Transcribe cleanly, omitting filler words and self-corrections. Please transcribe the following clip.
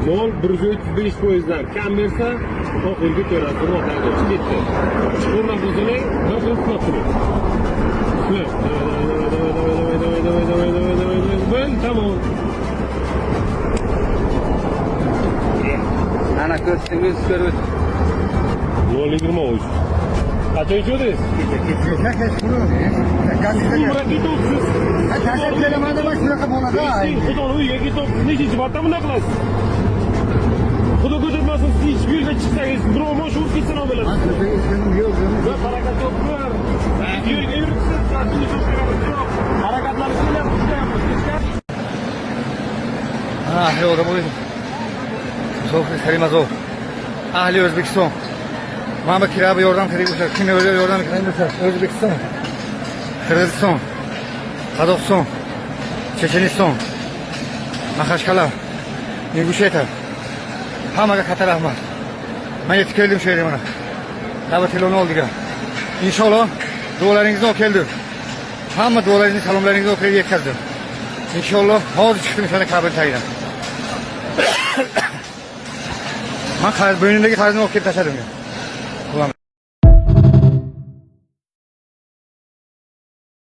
Mol 135 poyizdan kam bersa, oxirgi ko'rasi ro'yxatga ketdi. Chiqurdan buzilay, bir xil qilib turing. Ben tamam. Ana ko'rsatsangiz ko'rib o'ting. 0,23. Qachon ichiyordingiz? Umra ketibsiz. Tashlab kelamanda mana shunaqa bo'ladi. Xudoni uyiga ketibsiz. Nechinchi marta bunday qilasiz? Xudo ko'rsatmasin, siz ichib yo'lga chiqsangiz, birov mosh urib ketsa nima bo'ladi? Va harakat yo'qlar. Yo'lga yuribsiz, tashlab yo'q. Harakatlar qilyapsiz. Ahli odam bo'ldi. So'fi Karimazov. Ahli O'zbekiston. Mana bu kirabi yordam kerak bo'lsa, kim yordam kerak bo'lsa, O'zbekiston, Qirg'iziston, Qozog'iston, Checheniston, Maxashqal'a, Ingushetiya. Hammaga katta rahmat. Men yetib keldim shu yerga mana. Davlat telefoni oldiga. Inshaalloh duolaringizni olib keldim. Hamma duolaringizni, salomlaringizni olib yetkazdim. İnşallah hozir chiqdim sana kabul tagidan. Men bo'ynimdagi qarzni olib kelib tashladim.